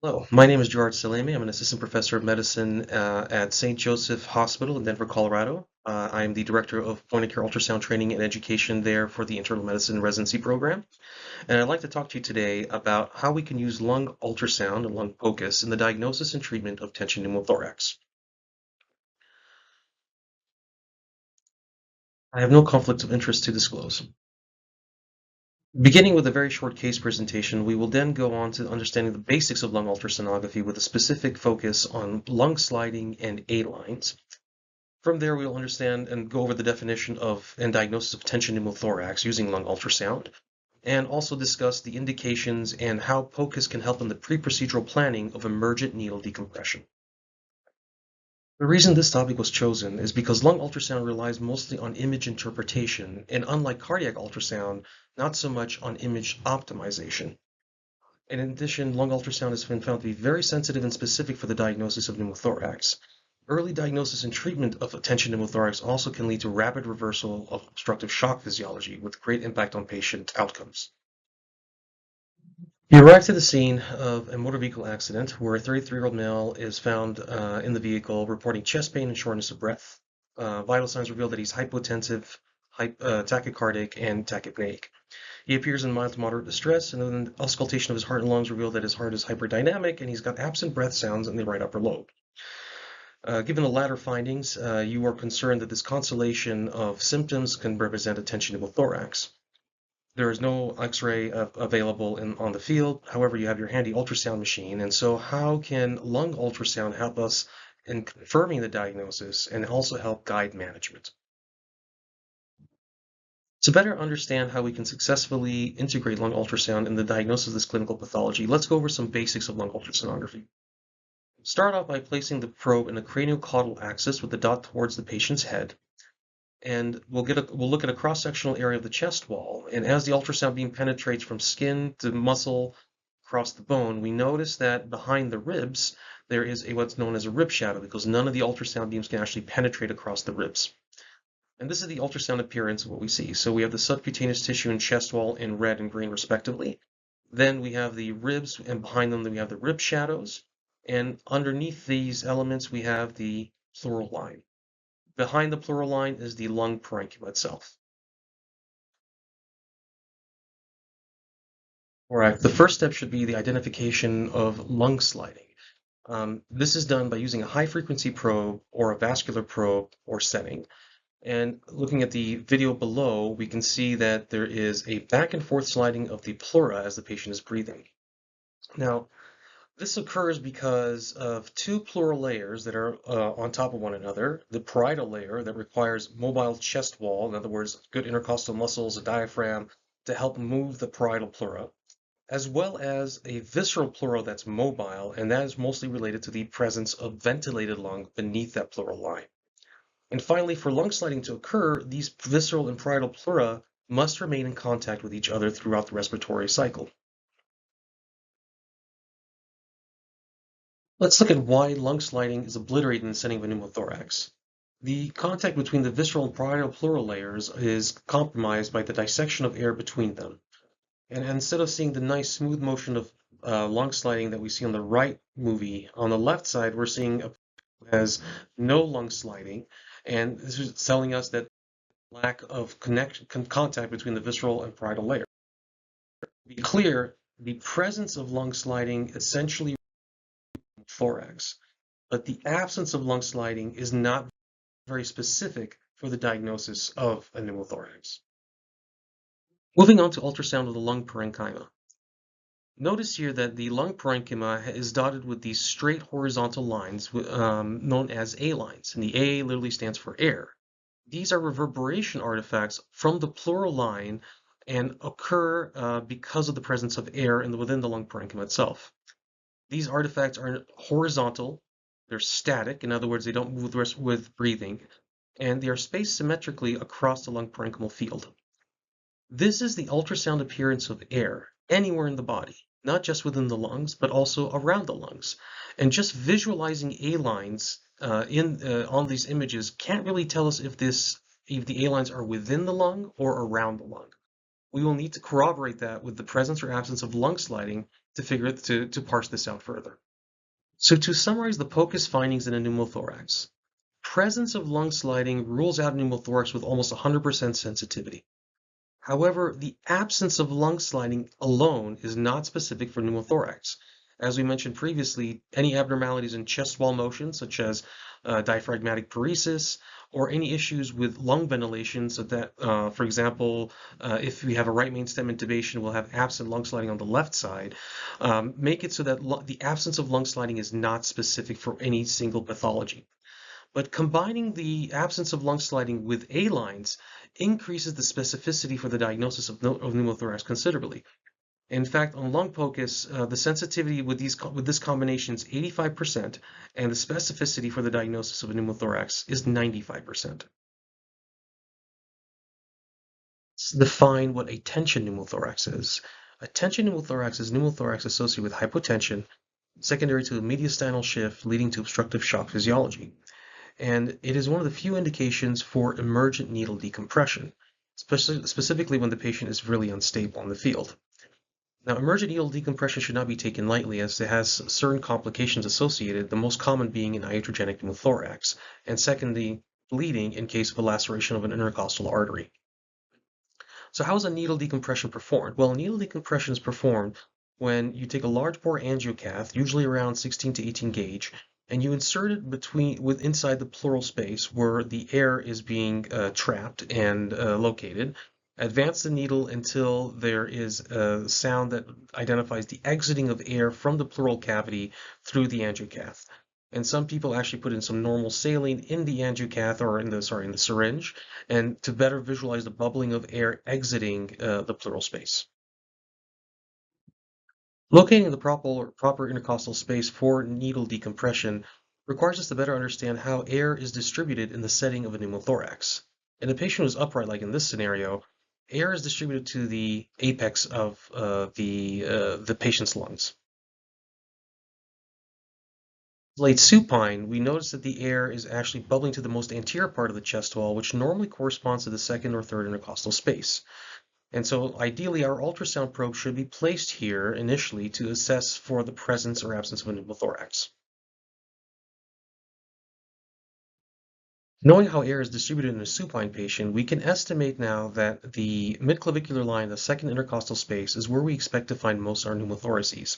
Hello, my name is Gerard Salame. I'm an assistant professor of medicine at St. Joseph Hospital in Denver, Colorado. I am the director of point-of-care ultrasound training and education there for the internal medicine residency program. And I'd like to talk to you today about how we can use lung ultrasound and lung POCUS in the diagnosis and treatment of tension pneumothorax. I have no conflicts of interest to disclose. Beginning with a very short case presentation, we will then go on to understanding the basics of lung ultrasonography with a specific focus on lung sliding and A-lines. From there, we'll understand and go over the definition of and diagnosis of tension pneumothorax using lung ultrasound, and also discuss the indications and how POCUS can help in the pre-procedural planning of emergent needle decompression. The reason this topic was chosen is because lung ultrasound relies mostly on image interpretation, and unlike cardiac ultrasound, not so much on image optimization. And in addition, lung ultrasound has been found to be very sensitive and specific for the diagnosis of pneumothorax. Early diagnosis and treatment of tension pneumothorax also can lead to rapid reversal of obstructive shock physiology with great impact on patient outcomes. You arrive to the scene of a motor vehicle accident where a 33-year-old male is found in the vehicle reporting chest pain and shortness of breath. Vital signs reveal that he's hypotensive, tachycardic, and tachypneic. He appears in mild to moderate distress, and then auscultation of his heart and lungs reveal that his heart is hyperdynamic and he's got absent breath sounds in the right upper lobe. Given the latter findings, you are concerned that this constellation of symptoms can represent a tension pneumothorax. There is no X-ray available on the field. However, you have your handy ultrasound machine. And so how can lung ultrasound help us in confirming the diagnosis and also help guide management? To better understand how we can successfully integrate lung ultrasound in the diagnosis of this clinical pathology, let's go over some basics of lung ultrasonography. Start off by placing the probe in a craniocaudal axis with the dot towards the patient's head. And we'll look at a cross-sectional area of the chest wall. And as the ultrasound beam penetrates from skin to muscle across the bone, we notice that behind the ribs, there is what's known as a rib shadow because none of the ultrasound beams can actually penetrate across the ribs. And this is the ultrasound appearance of what we see. So we have the subcutaneous tissue and chest wall in red and green respectively. Then we have the ribs, and behind them we have the rib shadows. And underneath these elements, we have the pleural line. Behind the pleural line is the lung parenchyma itself. All right, the first step should be the identification of lung sliding. This is done by using a high-frequency probe or a vascular probe or setting. And looking at the video below, we can see that there is a back and forth sliding of the pleura as the patient is breathing. Now, this occurs because of two pleural layers that are on top of one another. The parietal layer that requires mobile chest wall, in other words, good intercostal muscles, a diaphragm to help move the parietal pleura, as well as a visceral pleura that's mobile, and that is mostly related to the presence of ventilated lung beneath that pleural line. And finally, for lung sliding to occur, these visceral and parietal pleura must remain in contact with each other throughout the respiratory cycle. Let's look at why lung sliding is obliterated in the setting of a pneumothorax. The contact between the visceral and parietal pleural layers is compromised by the dissection of air between them. And instead of seeing the nice smooth motion of lung sliding that we see on the right movie, on the left side, we're seeing has no lung sliding. And this is telling us that lack of contact between the visceral and parietal layer. To be clear, the presence of lung sliding essentially thorax, but the absence of lung sliding is not very specific for the diagnosis of a pneumothorax. Moving on to ultrasound of the lung parenchyma. Notice here that the lung parenchyma is dotted with these straight horizontal lines known as A lines, and the A literally stands for air. These are reverberation artifacts from the pleural line and occur because of the presence of air within the lung parenchyma itself. These artifacts are horizontal, they're static, in other words, they don't move with breathing, and they are spaced symmetrically across the lung parenchymal field. This is the ultrasound appearance of air anywhere in the body, not just within the lungs, but also around the lungs. And just visualizing A lines on these images can't really tell us if the A lines are within the lung or around the lung. We will need to corroborate that with the presence or absence of lung sliding to parse this out further. So to summarize the POCUS findings in a pneumothorax, presence of lung sliding rules out pneumothorax with almost 100% sensitivity. However, the absence of lung sliding alone is not specific for pneumothorax. As we mentioned previously, any abnormalities in chest wall motion, such as diaphragmatic paresis, or any issues with lung ventilation, so that, for example, if we have a right main stem intubation, we'll have absent lung sliding on the left side, make it so that the absence of lung sliding is not specific for any single pathology. But combining the absence of lung sliding with A-lines increases the specificity for the diagnosis of pneumothorax considerably. In fact, on lung POCUS, the sensitivity with this combination is 85%, and the specificity for the diagnosis of a pneumothorax is 95%. Let's define what a tension pneumothorax is. A tension pneumothorax is pneumothorax associated with hypotension, secondary to a mediastinal shift leading to obstructive shock physiology. And it is one of the few indications for emergent needle decompression, specifically when the patient is really unstable in the field. Now, emergent needle decompression should not be taken lightly as it has certain complications associated, the most common being an iatrogenic pneumothorax, and secondly, bleeding in case of a laceration of an intercostal artery. So how is a needle decompression performed? Well, needle decompression is performed when you take a large bore angiocath, usually around 16 to 18 gauge, and you insert it inside the pleural space where the air is being trapped and located. Advance the needle until there is a sound that identifies the exiting of air from the pleural cavity through the angiocath. And some people actually put in some normal saline in the angiocath or in the syringe, and to better visualize the bubbling of air exiting the pleural space. Locating the proper intercostal space for needle decompression requires us to better understand how air is distributed in the setting of a pneumothorax. In a patient who's upright, like in this scenario, air is distributed to the apex of the patient's lungs. Laid supine, we notice that the air is actually bubbling to the most anterior part of the chest wall, which normally corresponds to the second or third intercostal space. And so ideally, our ultrasound probe should be placed here initially to assess for the presence or absence of a pneumothorax. Knowing how air is distributed in a supine patient, we can estimate now that the midclavicular line, the second intercostal space, is where we expect to find most of our pneumothoraces.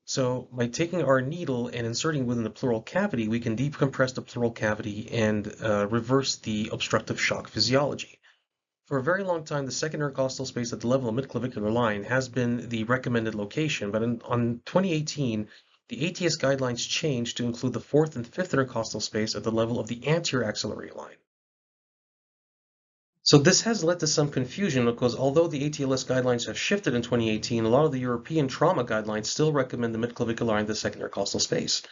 So by taking our needle and inserting within the pleural cavity, we can decompress the pleural cavity and reverse the obstructive shock physiology. For a very long time, the second intercostal space at the level of midclavicular line has been the recommended location, but on 2018, the ATS guidelines changed to include the fourth and fifth intercostal space at the level of the anterior axillary line. So this has led to some confusion because although the ATLS guidelines have shifted in 2018, a lot of the European trauma guidelines still recommend the midclavicular line, the second intercostal space.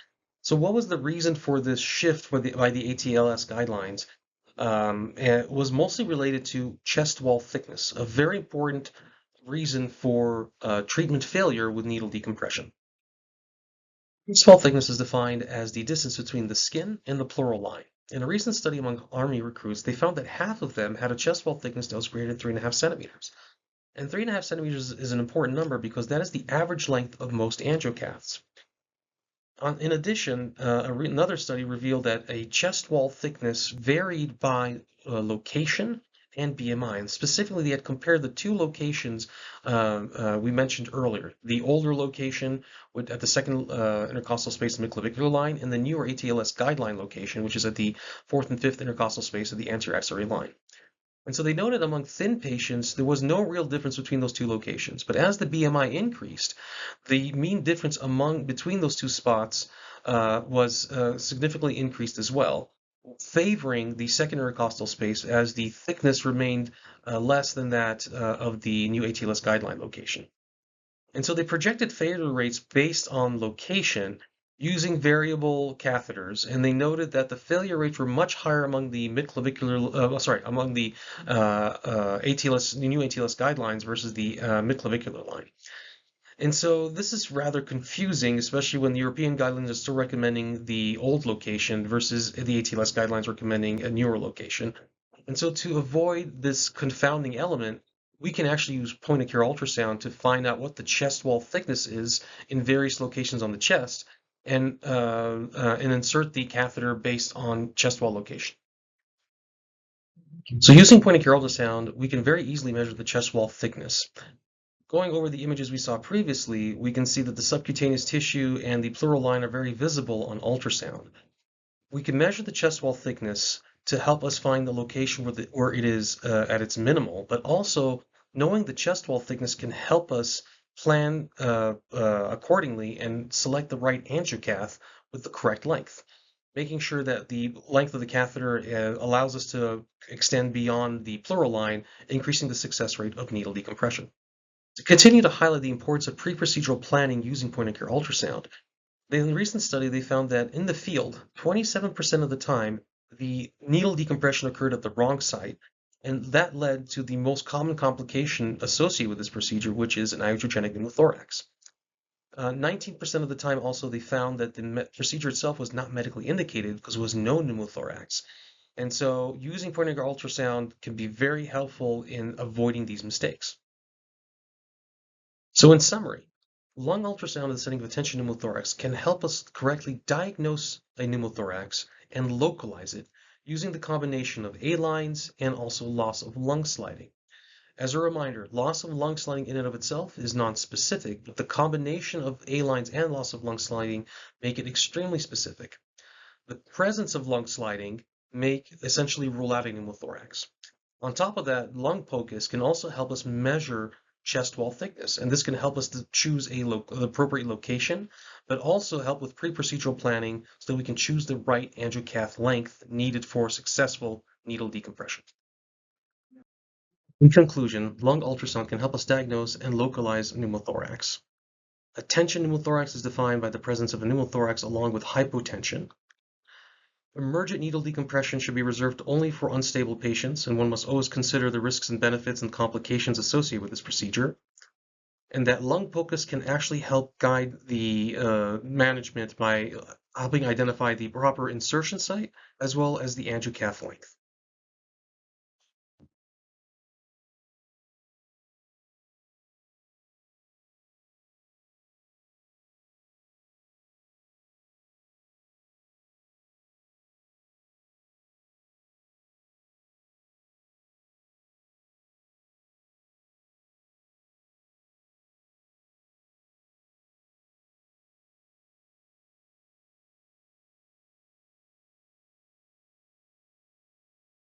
So what was the reason for this shift by the ATLS guidelines? It was mostly related to chest wall thickness, a very important reason for treatment failure with needle decompression. Chest wall thickness is defined as the distance between the skin and the pleural line. In a recent study among Army recruits, they found that half of them had a chest wall thickness that was greater than 3.5 centimeters. And 3.5 centimeters is an important number because that is the average length of most angiocaths. In addition, another study revealed that a chest wall thickness varied by location and BMI. And specifically, they had compared the two locations we mentioned earlier, the older location at the second intercostal space of the midclavicular line, and the newer ATLS guideline location, which is at the fourth and fifth intercostal space of the anterior axillary line. And so they noted among thin patients, there was no real difference between those two locations. But as the BMI increased, the mean difference between those two spots was significantly increased as well, favoring the second intercostal space as the thickness remained less than that of the new ATLS guideline location. And so they projected failure rates based on location using variable catheters, and they noted that the failure rates were much higher among the among the new ATLS guidelines versus the midclavicular line. And so this is rather confusing, especially when the European guidelines are still recommending the old location versus the ATLS guidelines recommending a newer location. And so to avoid this confounding element, we can actually use point-of-care ultrasound to find out what the chest wall thickness is in various locations on the chest and insert the catheter based on chest wall location. So using point-of-care ultrasound, we can very easily measure the chest wall thickness. Going over the images we saw previously, we can see that the subcutaneous tissue and the pleural line are very visible on ultrasound. We can measure the chest wall thickness to help us find the location where it is at its minimal, but also knowing the chest wall thickness can help us plan accordingly and select the right angiocath with the correct length, making sure that the length of the catheter allows us to extend beyond the pleural line, increasing the success rate of needle decompression. To continue to highlight the importance of pre-procedural planning using point-of-care ultrasound, in a recent study, they found that in the field, 27% of the time, the needle decompression occurred at the wrong site, and that led to the most common complication associated with this procedure, which is an iatrogenic pneumothorax. 19% of the time also they found that the procedure itself was not medically indicated because there was no pneumothorax. And so using point-of-care ultrasound can be very helpful in avoiding these mistakes. So in summary, lung ultrasound in the setting of attention pneumothorax can help us correctly diagnose a pneumothorax and localize it using the combination of A-lines and also loss of lung sliding. As a reminder, loss of lung sliding in and of itself is non-specific, but the combination of A-lines and loss of lung sliding make it extremely specific. The presence of lung sliding may essentially rule out a pneumothorax. On top of that, lung POCUS can also help us measure chest wall thickness, and this can help us to choose the appropriate location, but also help with pre-procedural planning so that we can choose the right angiocath length needed for successful needle decompression. In conclusion, lung ultrasound can help us diagnose and localize pneumothorax. Attention pneumothorax is defined by the presence of a pneumothorax along with hypotension. Emergent needle decompression should be reserved only for unstable patients, and one must always consider the risks and benefits and complications associated with this procedure. And that lung POCUS can actually help guide the management by helping identify the proper insertion site as well as the angiocath length.